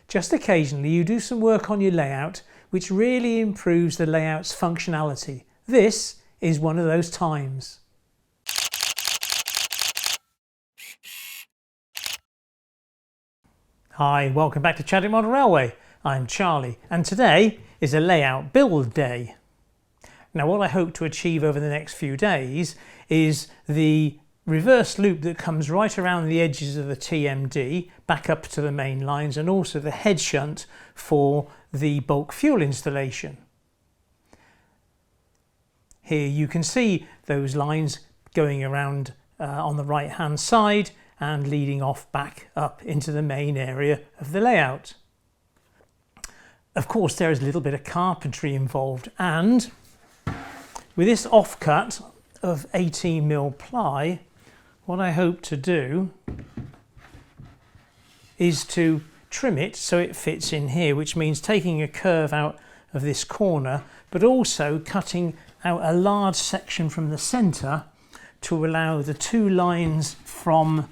Just occasionally you do some work on your layout which really improves the layout's functionality. This is one of those times. Hi, welcome back to Chadwick Model Railway. I'm Charlie and today is a layout build day. Now what I hope to achieve over the next few days is the reverse loop that comes right around the edges of the TMD back up to the main lines, and also the head shunt for the bulk fuel installation. Here you can see those lines going around on the right hand side and leading off back up into the main area of the layout. Of course there is a little bit of carpentry involved, and with this offcut of 18mm ply, what I hope to do is to trim it so it fits in here, which means taking a curve out of this corner, but also cutting out a large section from the centre to allow the two lines from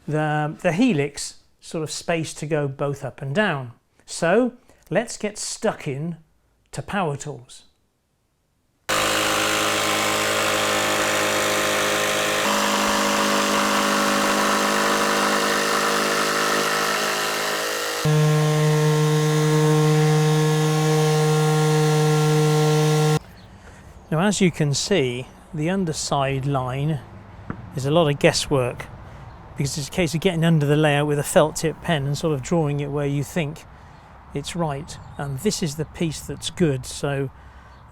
the helix sort of space to go both up and down. So let's get stuck in to power tools. Now as you can see, the underside line is a lot of guesswork, because it's a case of getting under the layout with a felt tip pen and sort of drawing it where you think it's right. And this is the piece that's good, so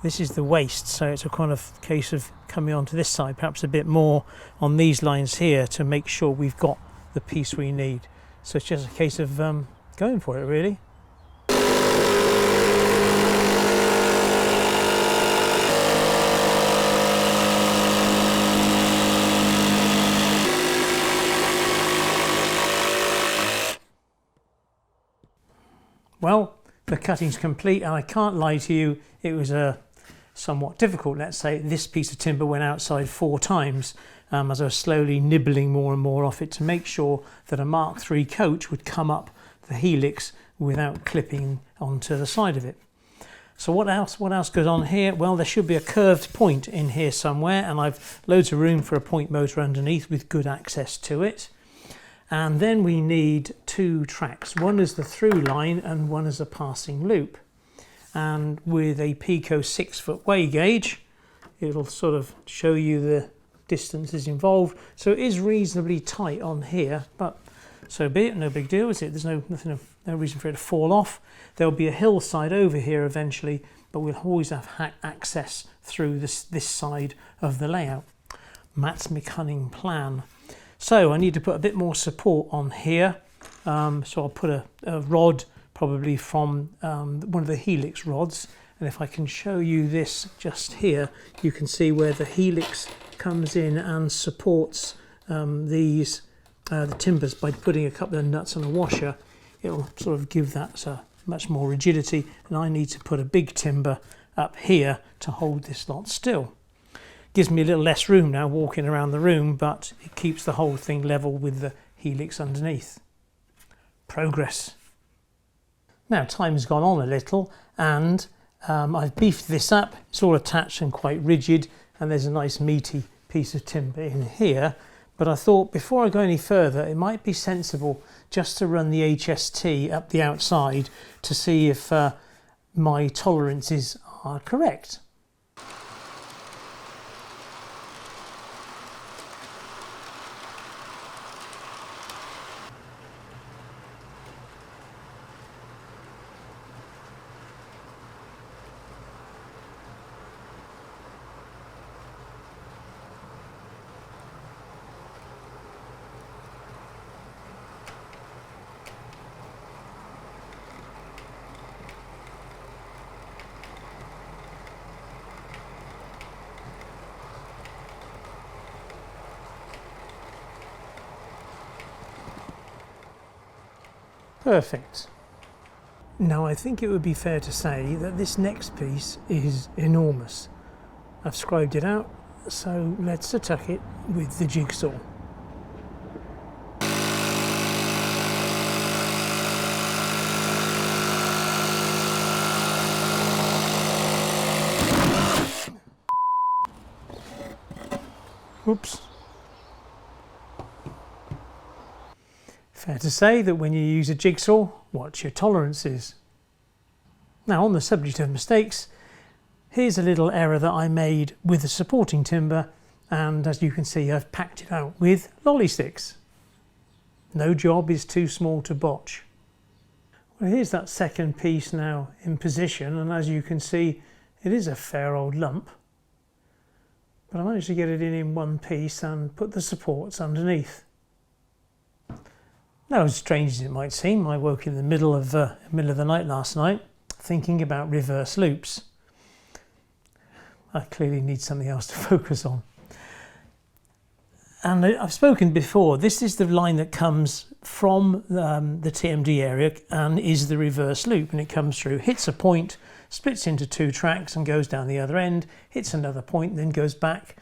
this is the waste, so it's a kind of case of coming onto this side perhaps a bit more on these lines here to make sure we've got the piece we need. So it's just a case of going for it really. Well, the cutting's complete, and I can't lie to you, it was somewhat difficult. Let's say this piece of timber went outside 4 times as I was slowly nibbling more and more off it to make sure that a Mark III coach would come up the helix without clipping onto the side of it. So what else goes on here? Well, there should be a curved point in here somewhere, and I've loads of room for a point motor underneath with good access to it. And then we need 2 tracks. One is the through line and one is a passing loop. And with a Pico 6-foot weigh gauge, it'll sort of show you the distances involved. So it is reasonably tight on here, but so be it, no big deal, is it? There's no reason for it to fall off. There'll be a hillside over here eventually, but we'll always have access through this side of the layout. That's my cunning plan. So I need to put a bit more support on here, so I'll put a rod probably from one of the helix rods, and if I can show you this just here, you can see where the helix comes in and supports the timbers by putting a couple of nuts on a washer. It'll sort of give that much more rigidity, and I need to put a big timber up here to hold this lot still. Gives me a little less room now walking around the room, but it keeps the whole thing level with the helix underneath. Progress. Now time's gone on a little, and I've beefed this up. It's all attached and quite rigid, and there's a nice meaty piece of timber in here. But I thought before I go any further, it might be sensible just to run the HST up the outside to see if my tolerances are correct. Perfect. Now I think it would be fair to say that this next piece is enormous. I've scribed it out, so let's attack it with the jigsaw. Oops. Fair to say that when you use a jigsaw, watch your tolerances. Now, on the subject of mistakes, here's a little error that I made with the supporting timber, and as you can see, I've packed it out with lolly sticks. No job is too small to botch. Well, here's that second piece now in position, and as you can see, it is a fair old lump. But I managed to get it in one piece and put the supports underneath. Now, as strange as it might seem, I woke in the middle of the night last night thinking about reverse loops. I clearly need something else to focus on. And I've spoken before, this is the line that comes from the TMD area and is the reverse loop, and it comes through, hits a point, splits into two tracks and goes down the other end, hits another point, then goes back,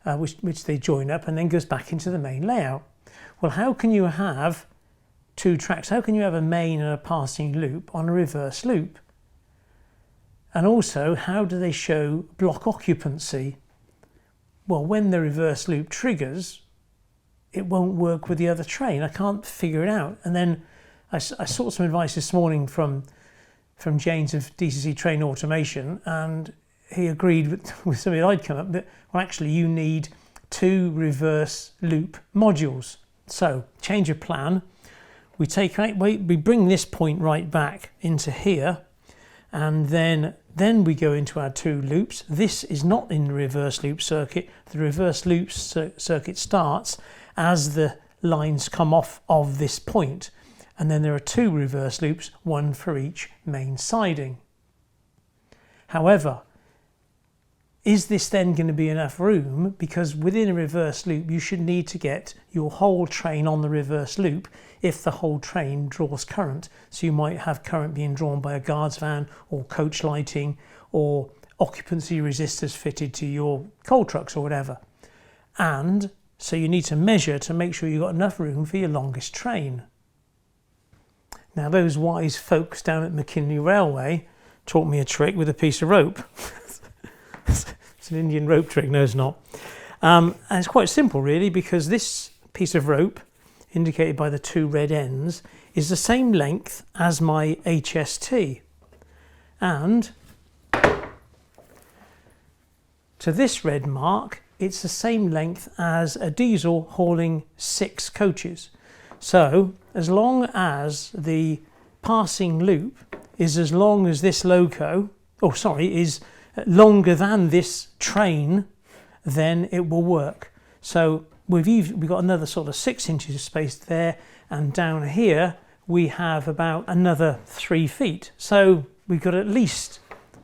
which they join up, and then goes back into the main layout. Well, how can you have two tracks? How can you have a main and a passing loop on a reverse loop? And also, how do they show block occupancy? Well, when the reverse loop triggers, it won't work with the other train. I can't figure it out. And then I sought some advice this morning from James of DCC Train Automation, and he agreed with something I'd come up that, well, actually you need two reverse loop modules. So change of plan. We bring this point right back into here, and then we go into our two loops. This is not in the reverse loop circuit. The reverse loop circuit starts as the lines come off of this point, and then there are two reverse loops, one for each main siding. However, is this then going to be enough room? Because within a reverse loop, you should need to get your whole train on the reverse loop if the whole train draws current. So you might have current being drawn by a guards van or coach lighting or occupancy resistors fitted to your coal trucks or whatever. And so you need to measure to make sure you've got enough room for your longest train. Now, those wise folks down at McKinley Railway taught me a trick with a piece of rope. It's an Indian rope trick, no it's not. And it's quite simple really, because this piece of rope, indicated by the two red ends, is the same length as my HST. And to this red mark, it's the same length as a diesel hauling 6 coaches. So as long as the passing loop is as long as this is longer than this train, then it will work. So we've got another sort of 6 inches of space there, and down here we have about another 3 feet. So we've got at least,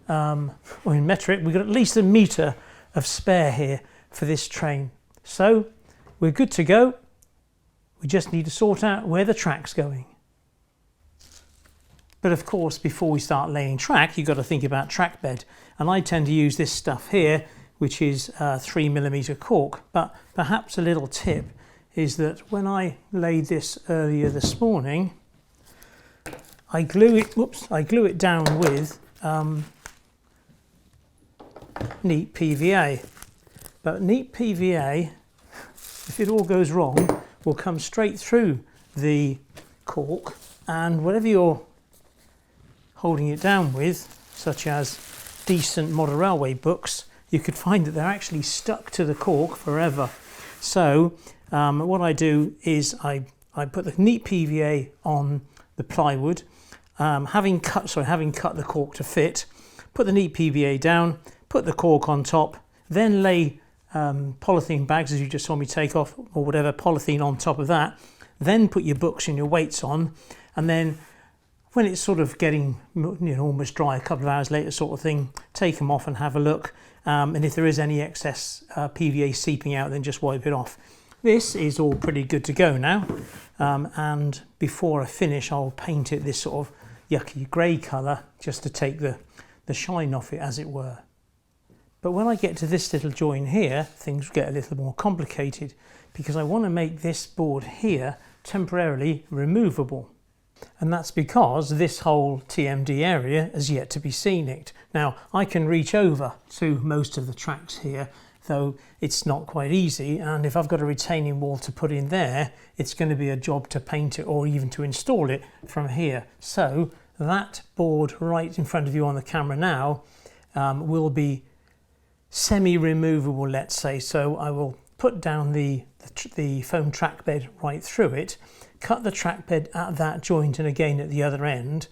in metric, we've got at least a metre of spare here for this train. So we're good to go. We just need to sort out where the track's going. But of course, before we start laying track, you've got to think about track bed. And I tend to use this stuff here, which is 3mm cork. But perhaps a little tip is that when I laid this earlier this morning, I glue it down with neat PVA. But neat PVA, if it all goes wrong, will come straight through the cork, and whatever you're holding it down with, such as decent model railway books, you could find that they're actually stuck to the cork forever. So what I do is I put the neat PVA on the plywood, having cut the cork to fit, put the neat PVA down, put the cork on top, then lay polythene bags, as you just saw me take off, or whatever, polythene on top of that, then put your books and your weights on, and then when it's sort of getting almost dry, a couple of hours later sort of thing, take them off and have a look, and if there is any excess PVA seeping out, then just wipe it off. This is all pretty good to go now, and before I finish I'll paint it this sort of yucky grey colour just to take the shine off it, as it were. But when I get to this little join here, things get a little more complicated, because I want to make this board here temporarily removable. And that's because this whole TMD area has yet to be scenicked. Now, I can reach over to most of the tracks here. though it's not quite easy, and if I've got a retaining wall to put in there, it's going to be a job to paint it or even to install it from here. So that board right in front of you on the camera now will be semi-removable, let's say. So I will put down the foam track bed right through it, cut the track bed at that joint and again at the other end,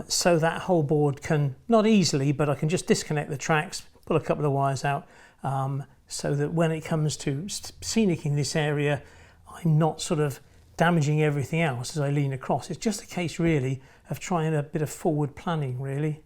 so that whole board can, not easily, but I can just disconnect the tracks, pull a couple of wires out, so that when it comes to scenicking this area, I'm not sort of damaging everything else as I lean across. It's just a case really of trying a bit of forward planning really.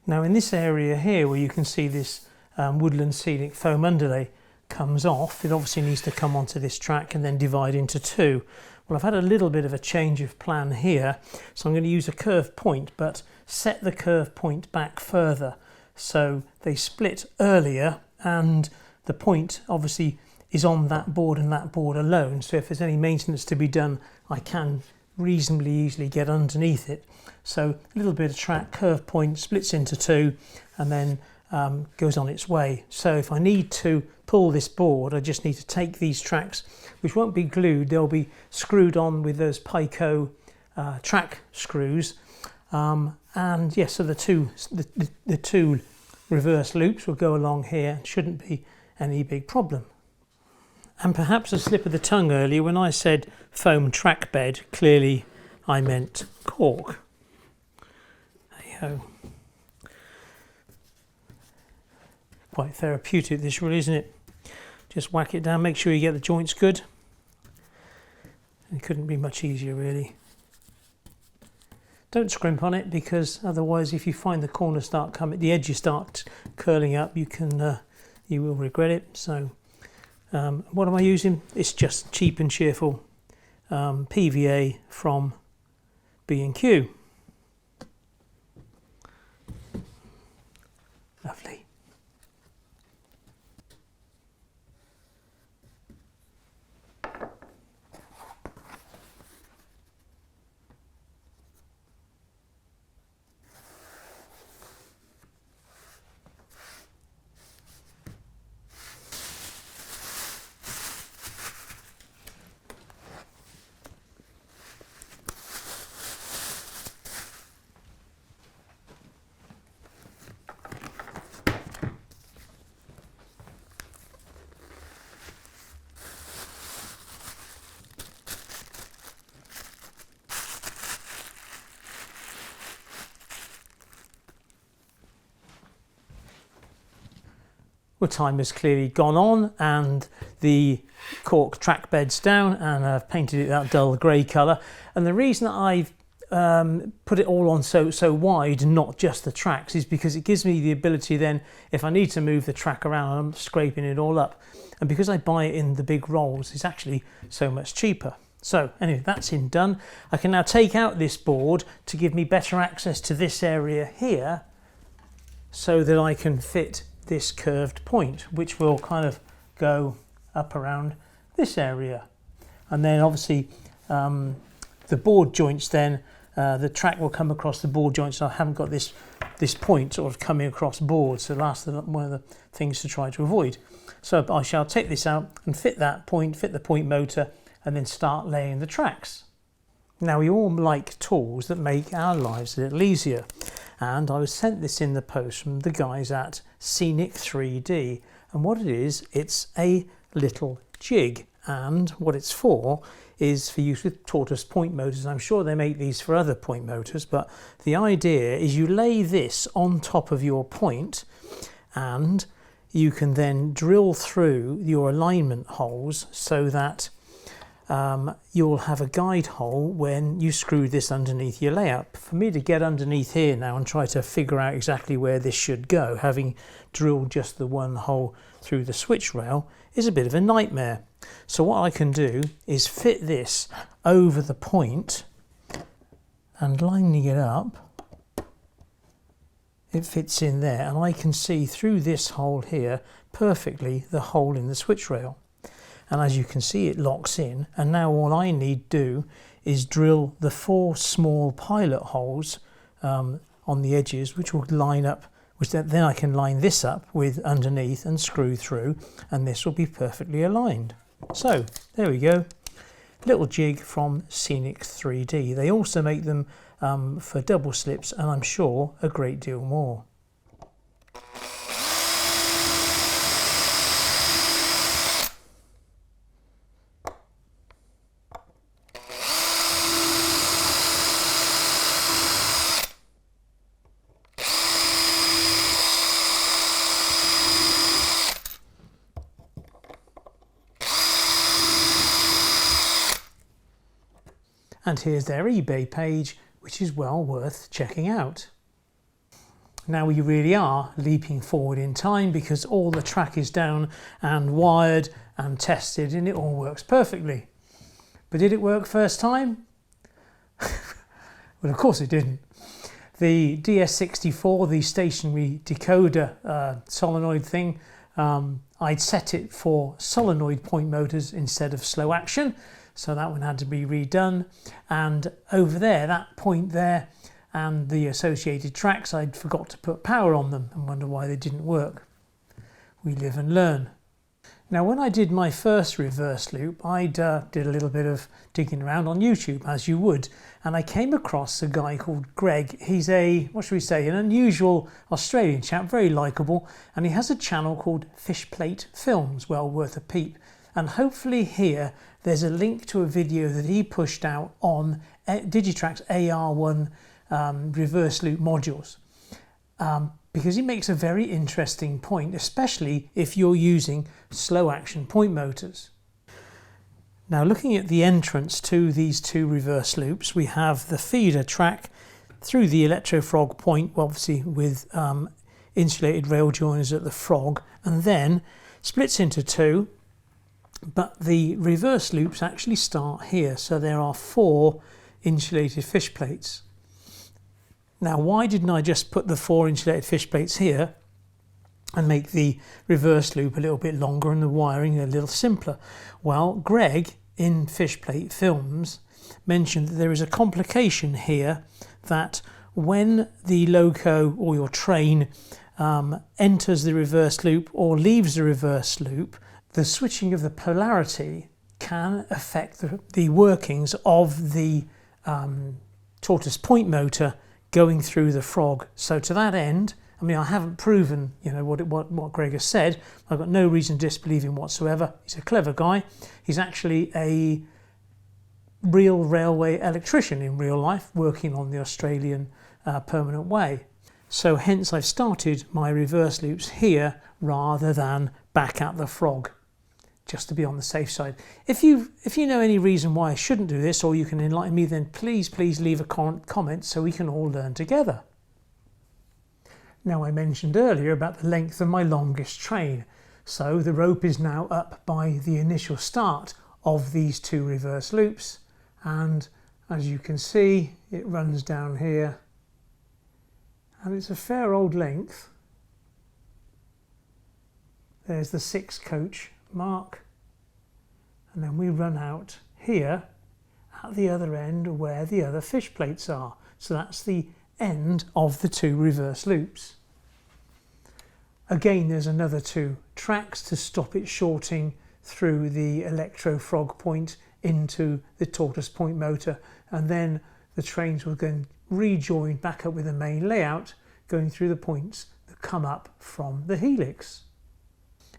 Now in this area here where you can see this woodland scenic foam underlay comes off, it obviously needs to come onto this track and then divide into two. Well, I've had a little bit of a change of plan here, so I'm going to use a curve point, but set the curve point back further. So they split earlier and the point obviously is on that board and that board alone. So if there's any maintenance to be done, I can reasonably easily get underneath it. So a little bit of track, curve point, splits into two and then goes on its way. So if I need to pull this board, I just need to take these tracks, which won't be glued, they'll be screwed on with those Pico track screws. And yes, so the two reverse loops will go along here, shouldn't be any big problem. And perhaps a slip of the tongue earlier when I said foam track bed, clearly I meant cork. There you go. Quite therapeutic this really, isn't it? Just whack it down, make sure you get the joints good. It couldn't be much easier really. Don't scrimp on it, because otherwise if you find the corners start coming, the edges start curling up, you will regret it. So what am I using? It's just cheap and cheerful PVA from B&Q. Lovely. Well, time has clearly gone on and the cork track bed's down, and I've painted it that dull grey colour. And the reason that I've put it all on so wide, not just the tracks, is because it gives me the ability then, if I need to move the track around, I'm scraping it all up. And because I buy it in the big rolls, it's actually so much cheaper. So anyway, that's done. I can now take out this board to give me better access to this area here, so that I can fit this curved point, which will kind of go up around this area. And then obviously the board joints, then the track will come across the board joints. I haven't got this point sort of coming across board, so that's one of the things to try to avoid. So I shall take this out and fit that point, fit the point motor, and then start laying the tracks. Now we all like tools that make our lives a little easier, and I was sent this in the post from the guys at Scenic 3D, and what it is, it's a little jig, and what it's for is for use with tortoise point motors. I'm sure they make these for other point motors, but the idea is you lay this on top of your point and you can then drill through your alignment holes so that you'll have a guide hole when you screw this underneath your layout. For me to get underneath here now and try to figure out exactly where this should go, having drilled just the one hole through the switch rail, is a bit of a nightmare. So what I can do is fit this over the point, and lining it up, it fits in there, and I can see through this hole here perfectly the hole in the switch rail. And as you can see, it locks in, and now all I need to do is drill the 4 small pilot holes on the edges, which will line up which then I can line this up with underneath and screw through, and this will be perfectly aligned. So there we go, little jig from Scenic 3D. They also make them for double slips, and I'm sure a great deal more. And here's their eBay page, which is well worth checking out. Now we really are leaping forward in time, because all the track is down and wired and tested, and it all works perfectly. But did it work first time? Well, of course it didn't. The DS64, the stationary decoder solenoid thing, I'd set it for solenoid point motors instead of slow action. So that one had to be redone, and over there, that point there and the associated tracks, I'd forgot to put power on them and wonder why they didn't work. We live and learn. Now when I did my first reverse loop, I did a little bit of digging around on YouTube, as you would, and I came across a guy called Greg. He's a, what should we say, an unusual Australian chap, very likeable, and he has a channel called Fishplate Films, well worth a peep. And hopefully here there's a link to a video that he pushed out on Digitrack's AR1 reverse loop modules, because he makes a very interesting point, especially if you're using slow action point motors. Now looking at the entrance to these two reverse loops, we have the feeder track through the electrofrog point, obviously with insulated rail joiners at the frog, and then splits into two. But the reverse loops actually start here, so there are 4 insulated fish plates. Now why didn't I just put the 4 insulated fish plates here and make the reverse loop a little bit longer and the wiring a little simpler? Well, Greg in Fishplate Films mentioned that there is a complication here, that when the loco or your train enters the reverse loop or leaves the reverse loop, the switching of the polarity can affect the workings of the tortoise point motor going through the frog. So to that end, I mean, I haven't proven, you know, what Greg has said. I've got no reason to disbelieve him whatsoever. He's a clever guy. He's actually a real railway electrician in real life, working on the Australian permanent way. So hence I've started my reverse loops here rather than back at the frog, just to be on the safe side. If you know any reason why I shouldn't do this, or you can enlighten me, then please leave a comment so we can all learn together. Now I mentioned earlier about the length of my longest train. So the rope is now up by the initial start of these 2 reverse loops. And as you can see, it runs down here. And it's a fair old length. There's the 6 coach mark, and then we run out here at the other end where the other fish plates are. So that's the end of the 2 reverse loops. Again, there's another 2 tracks to stop it shorting through the electrofrog point into the tortoise point motor, and then the trains will then rejoin back up with the main layout, going through the points that come up from the Helix.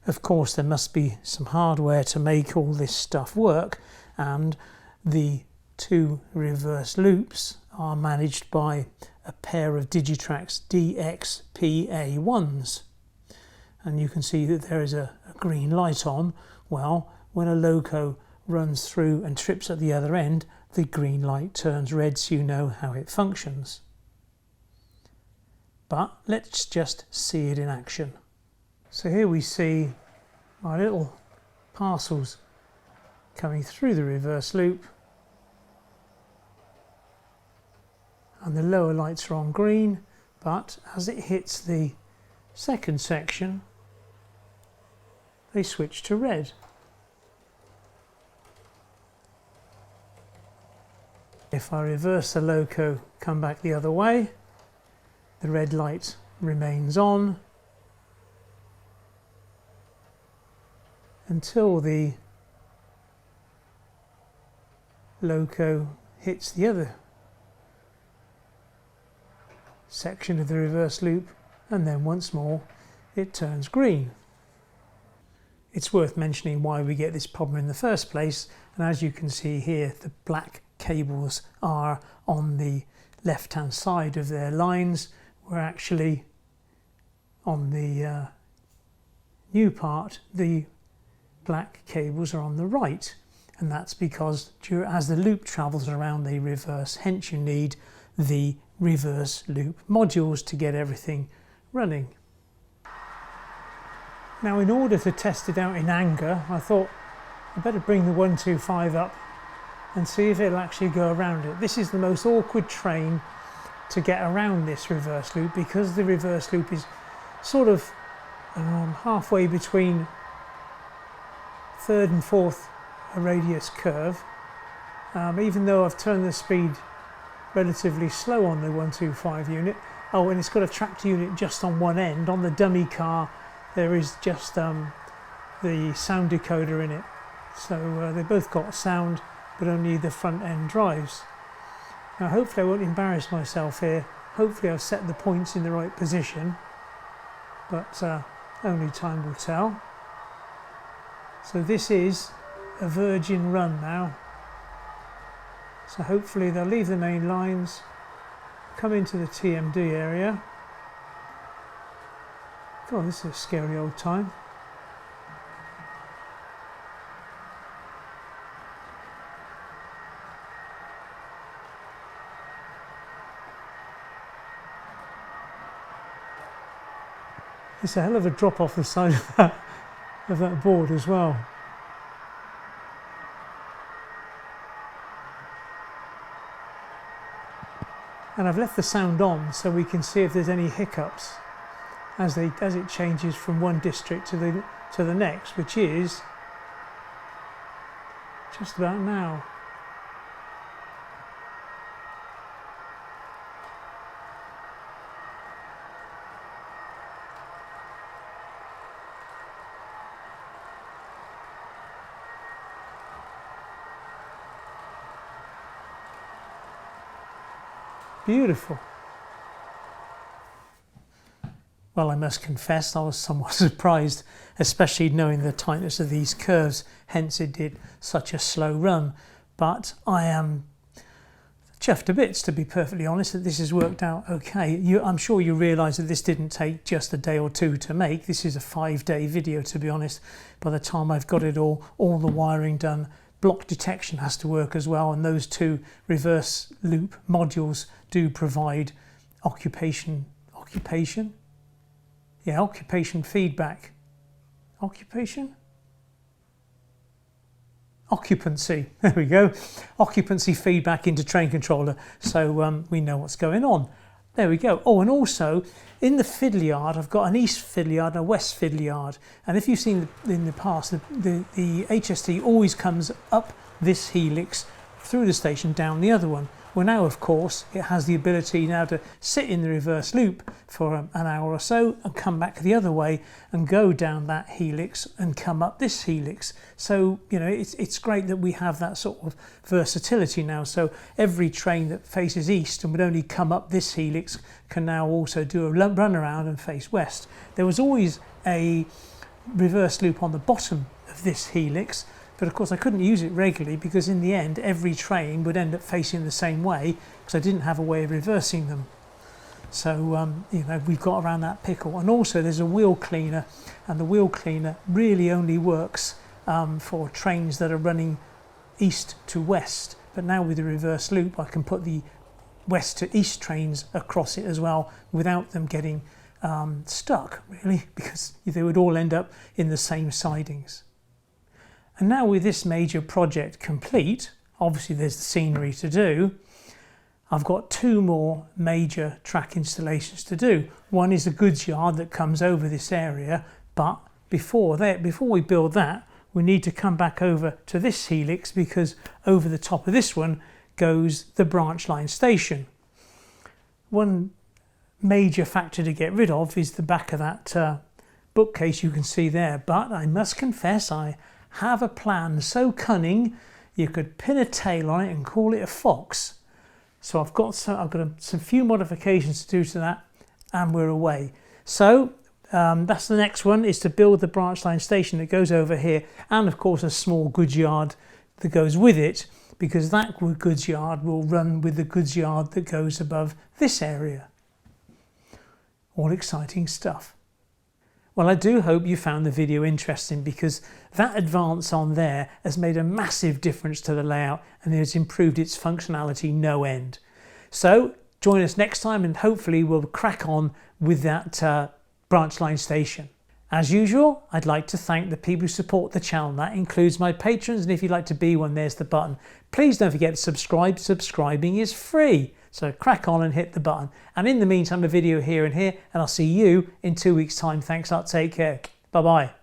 Of course, there must be some hardware to make all this stuff work, and the 2 reverse loops are managed by a pair of Digitrack's DXPA1s. And you can see that there is a green light on. Well, when a loco runs through and trips at the other end, the green light turns red, so you know how it functions. But let's just see it in action. So here we see my little parcels coming through the reverse loop, and the lower lights are on green, but as it hits the second section they switch to red. If I reverse the loco, come back the other way, the red light remains on until the loco hits the other section of the reverse loop, and then once more it turns green. It's worth mentioning why we get this problem in the first place, and as you can see here, the black cables are on the left hand side of their lines, where actually on the new part the black cables are on the right, and that's because as the loop travels around they reverse, hence you need the reverse loop modules to get everything running. Now, in order to test it out in anger, I thought I better bring the 125 up and see if it'll actually go around it. This is the most awkward train to get around this reverse loop, because the reverse loop is sort of halfway between third and fourth radius curve. Even though I've turned the speed relatively slow on the 125 unit. Oh, and it's got a tractor unit just on one end. On the dummy car there is just the sound decoder in it, so they both got sound but only the front end drives. Now hopefully I won't embarrass myself here. Hopefully I've set the points in the right position, but only time will tell. So this is a virgin run now, so hopefully they'll leave the main lines, come into the TMD area. God, this is a scary old time. It's a hell of a drop off the side of that board as well. And I've left the sound on so we can see if there's any hiccups as it changes from one district to the next, which is just about now. Beautiful. Well, I must confess I was somewhat surprised, especially knowing the tightness of these curves, hence it did such a slow run. But I am chuffed to bits, to be perfectly honest, that this has worked out okay. I'm sure you realise that this didn't take just a day or two to make. This is a 5-day video, to be honest. By the time I've got it all the wiring done, block detection has to work as well, and those two reverse loop modules do provide occupation feedback. Occupancy, there we go. Occupancy feedback into train controller, so we know what's going on. There we go. Oh, and also in the fiddle yard, I've got an east fiddle yard and a west fiddle yard. And if you've seen in the past, the HST always comes up this helix through the station down the other one. Well, now of course it has the ability now to sit in the reverse loop for an hour or so and come back the other way and go down that helix and come up this helix. So, you know, it's great that we have that sort of versatility now. So every train that faces east and would only come up this helix can now also do a run around and face west. There was always a reverse loop on the bottom of this helix, but of course I couldn't use it regularly because in the end every train would end up facing the same way because I didn't have a way of reversing them. So you know, we've got around that pickle. And also there's a wheel cleaner, and the wheel cleaner really only works for trains that are running east to west. But now with the reverse loop I can put the west to east trains across it as well without them getting stuck, really, because they would all end up in the same sidings. And now with this major project complete, obviously there's the scenery to do, I've got 2 more major track installations to do. One is a goods yard that comes over this area, but before we build that, we need to come back over to this helix because over the top of this one goes the branch line station. One major factor to get rid of is the back of that bookcase you can see there. But I must confess, I have a plan so cunning you could pin a tail on it and call it a fox. So I've got some few modifications to do to that, and we're away. So that's the next one, is to build the branch line station that goes over here, and of course a small goods yard that goes with it, because that goods yard will run with the goods yard that goes above this area. All exciting stuff. Well, I do hope you found the video interesting, because that advance on there has made a massive difference to the layout and it has improved its functionality no end. So join us next time and hopefully we'll crack on with that branch line station. As usual, I'd like to thank the people who support the channel. That includes my patrons, and if you'd like to be one, there's the button. Please don't forget to subscribe. Subscribing is free. So crack on and hit the button. And in the meantime, a video here and here, and I'll see you in 2 weeks' time. Thanks a lot. Take care. Bye-bye.